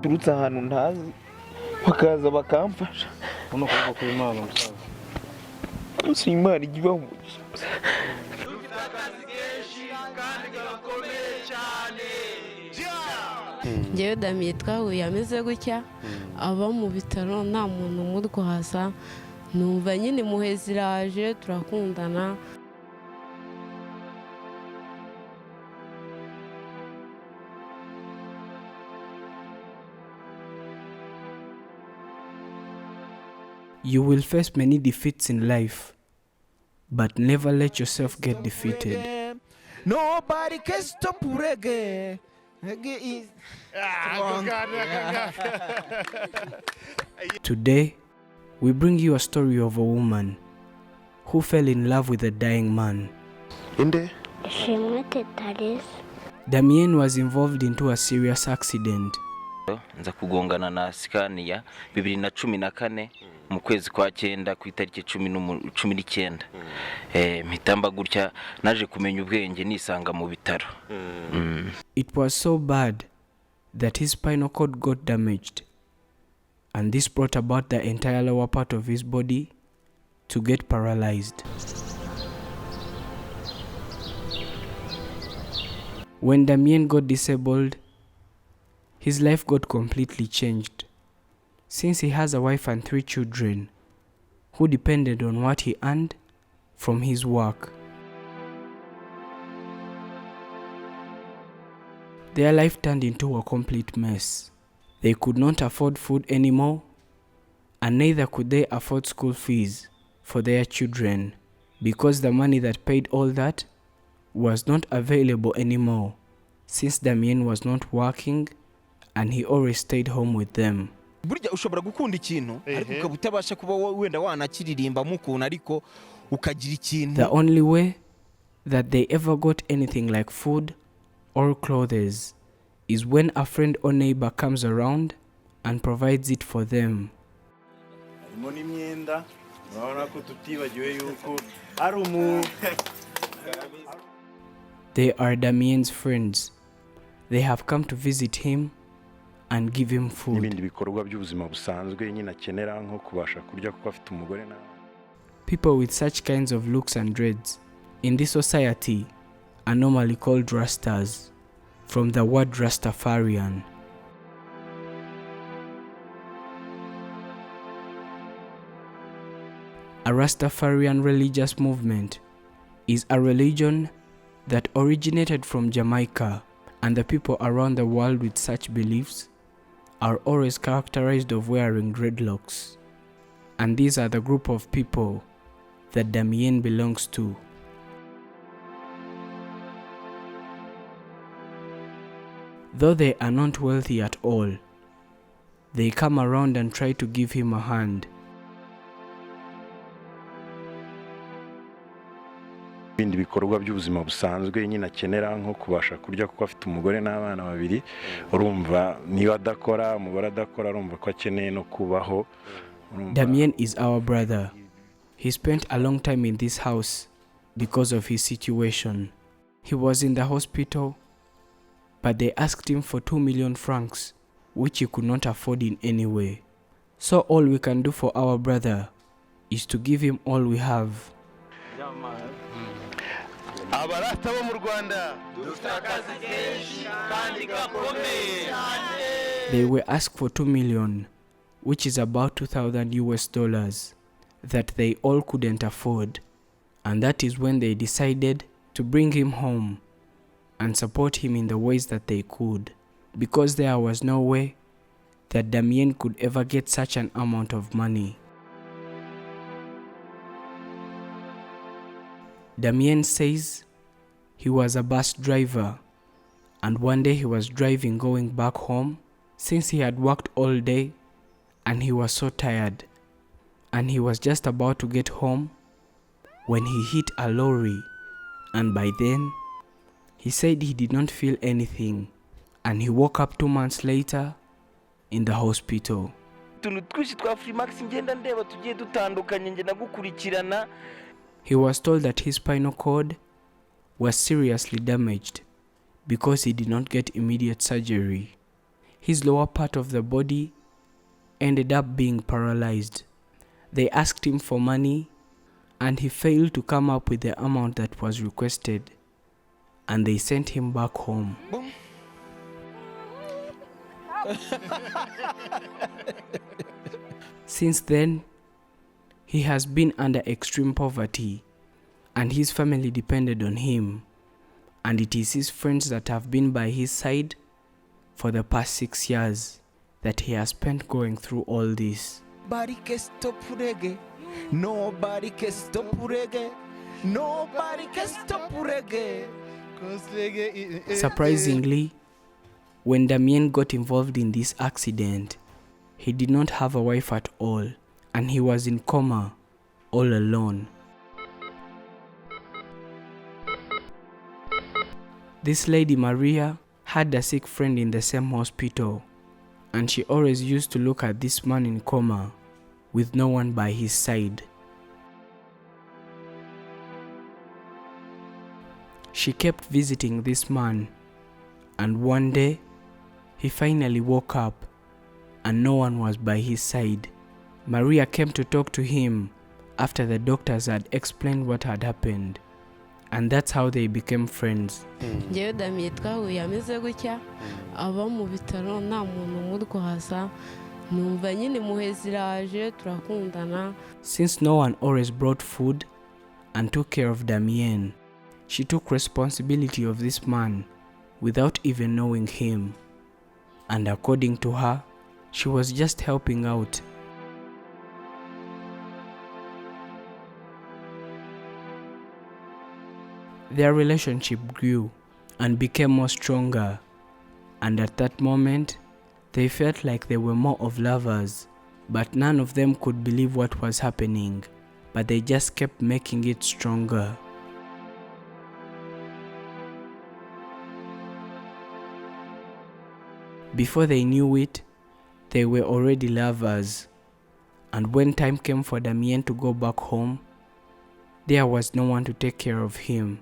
baturutse ahantu ntazi bakaza bakamfasha. Uno kuboko kw'Imana musaza. Usi Imana igibaho umugisha. Dufite akazi kenshi kandi gakomeye cyane. Njyewe Damien twahuye ameze gutya aba mu bitaro nta muntu umurwaza, numva nyine impuhwe ziraje turakundana. You will face many defeats in life, but never let yourself get defeated. Nobody can stop reggae. Reggae is strong. Today, we bring you a story of a woman who fell in love with a dying man. Inde? Damien was involved into a serious accident. Nza kugongana na Scania 2014 mu kwezi kwa 9 ku itariki 19 mpitamba gutya naje kumenya ubwenge nisanga mu bitaro. It was so bad that his spinal cord got damaged, and this brought about the entire lower part of his body to get paralyzed. When Damien got disabled, his life got completely changed, since he has a wife and 3 children who depended on what he earned from his work. Their life turned into a complete mess. They could not afford food anymore, and neither could they afford school fees for their children, because the money that paid all that was not available anymore, since Damien was not working and he always stayed home with them. Burya ushobora gukunda ikintu ariko ukabutabasha kuba wenda wanakiririmba mukuna ariko ukagira ikintu. The only way that they ever got anything like food or clothes is when a friend or neighbor comes around and provides it for them. They are Damien's friends. They have come to visit him and give him food. People with such kinds of looks and dreads in this society are normally called Rastas, from the word Rastafarian. A Rastafarian religious movement is a religion that originated from Jamaica, and the people around the world with such beliefs are always characterized of wearing dreadlocks. And these are the group of people that Damien belongs to. Though they are not wealthy at all, they come around and try to give him a hand. Ibindi bikorwa by'ubuzima busanzwe nyine akenera nko kubasha kurya kuko afite umugore n'abana babiri, urumva niba adakora umugore adakora urumva ko akeneye no kubaho. Damien is our brother. He spent a long time in this house because of his situation. He was in the hospital, but they asked him for 2 million francs, which he could not afford in any way. So all we can do for our brother is to give him all we have. Abarasta bo mu Rwanda dufite akazi kenshi kandi gakomeye. They were asked for 2 million, which is about $2,000 that they all couldn't afford, and that is when they decided to bring him home and support him in the ways that they could, because there was no way that Damien could ever get such an amount of money. Damien says he was a bus driver, and one day he was driving going back home since he had worked all day and he was so tired, and he was just about to get home when he hit a lorry, and by then he said he did not feel anything, and he woke up 2 months later in the hospital. Afrimax ngenda ndeba tugiye dutandukanye nge nagukurikirana. He was told that his spinal cord was seriously damaged because he did not get immediate surgery. His lower part of the body ended up being paralyzed. They asked him for money and he failed to come up with the amount that was requested, and they sent him back home. Boom. Since then, he has been under extreme poverty and his family depended on him, and it is his friends that have been by his side for the past 6 years that he has spent going through all this. Nobody can stop reggae. Nobody can stop reggae. Nobody can stop reggae. Surprisingly, when Damien got involved in this accident, he did not have a wife at all, and he was in coma, all alone. This lady Maria had a sick friend in the same hospital, and she always used to look at this man in coma with no one by his side. She kept visiting this man, and one day he finally woke up and no one was by his side. Maria came to talk to him after the doctors had explained what had happened, and that's how they became friends. Njyewe Damien twahuye ameze gutya, aba mu bitaro nta muntu umurwaza, numva nyine muhezi iraje turakundana. Since no one always brought food and took care of Damien, she took responsibility of this man without even knowing him, and according to her, she was just helping out. Their relationship grew and became more stronger, and at that moment, they felt like they were more of lovers, but none of them could believe what was happening, but they just kept making it stronger. Before they knew it, they were already lovers, and when time came for Damien to go back home, there was no one to take care of him.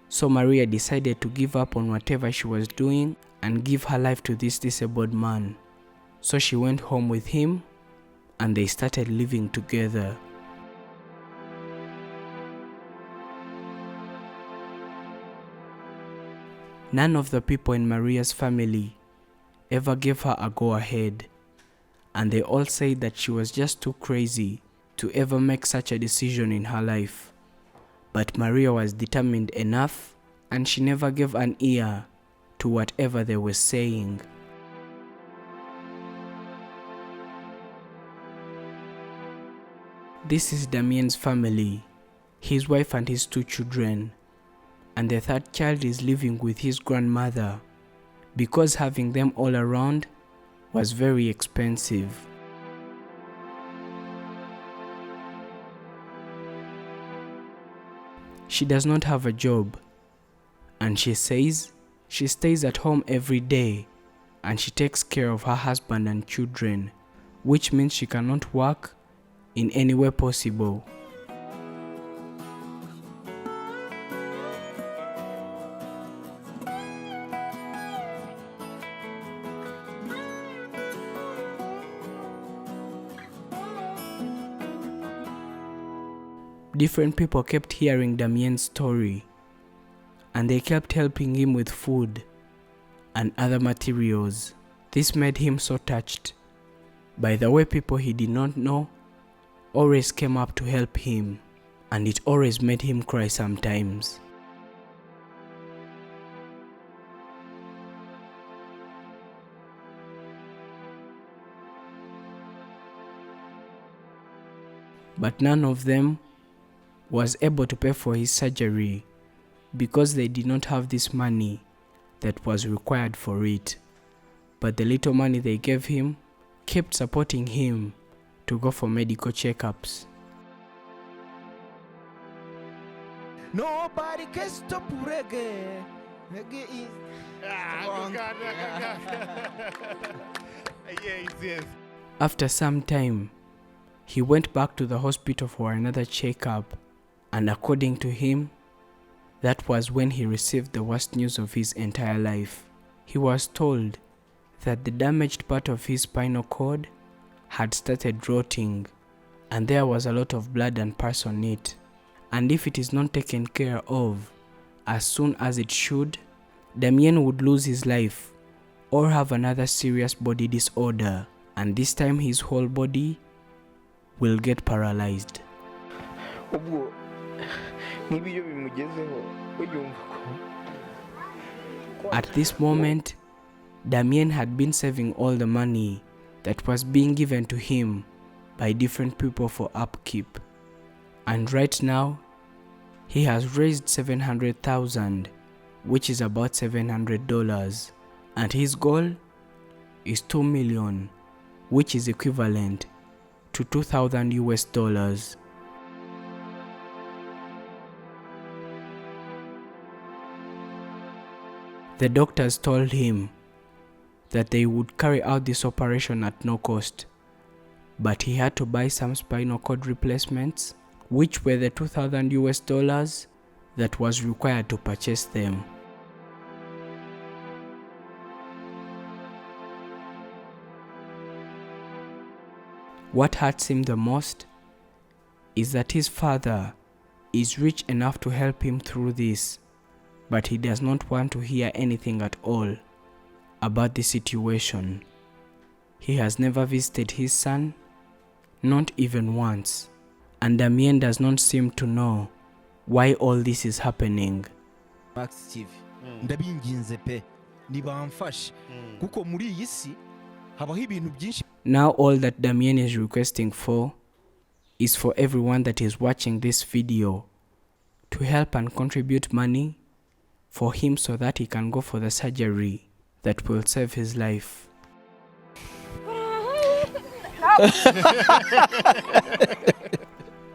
So Maria decided to give up on whatever she was doing and give her life to this disabled man. So she went home with him and they started living together. None of the people in Maria's family ever gave her a go-ahead, and they all said that she was just too crazy to ever make such a decision in her life. But Maria was determined enough, and she never gave an ear to whatever they were saying. This is Damien's family, his wife and his 2 children, and the 3rd child is living with his grandmother, because having them all around was very expensive. She does not have a job, and she says she stays at home every day and she takes care of her husband and children, which means she cannot work in any way possible. Different people kept hearing Damien's story, and they kept helping him with food and other materials. This made him so touched by the way people he did not know always came up to help him, and it always made him cry sometimes. But none of them was able to pay for his surgery because they did not have this money that was required for it. But the little money they gave him kept supporting him to go for medical checkups. Nobody can stop reggae. Reggae is strong. Yes. After some time, he went back to the hospital for another checkup, and according to him, that was when he received the worst news of his entire life. He was told that the damaged part of his spinal cord had started rotting, and there was a lot of blood and pus on it. And if it is not taken care of as soon as it should, Damien would lose his life or have another serious body disorder, and this time his whole body will get paralyzed. ubwo nk'ibyo bimugezeho uyumva ko At this moment, Damien had been saving all the money that was being given to him by different people for upkeep. And right now, he has raised 700,000, which is about $700. And his goal is 2 million, which is equivalent to 2,000 US dollars. The doctors told him that they would carry out this operation at no cost, but he had to buy some spinal cord replacements, which were the 2,000 US dollars that was required to purchase them. What hurts him the most is that his father is rich enough to help him through this, but he does not want to hear anything at all about the situation. He has never visited his son, not even once, and Damien does not seem to know why all this is happening. Max TV ndabinginze pe nibamfashe kuko muri iyi si habaho ibintu byinshi. Now all that Damien is requesting for is for everyone that is watching this video to help and contribute money for him so that he can go for the surgery that will save his life.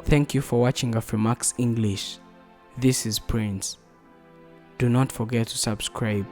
Thank you for watching Afrimax English. This is Prince. Do not forget to subscribe.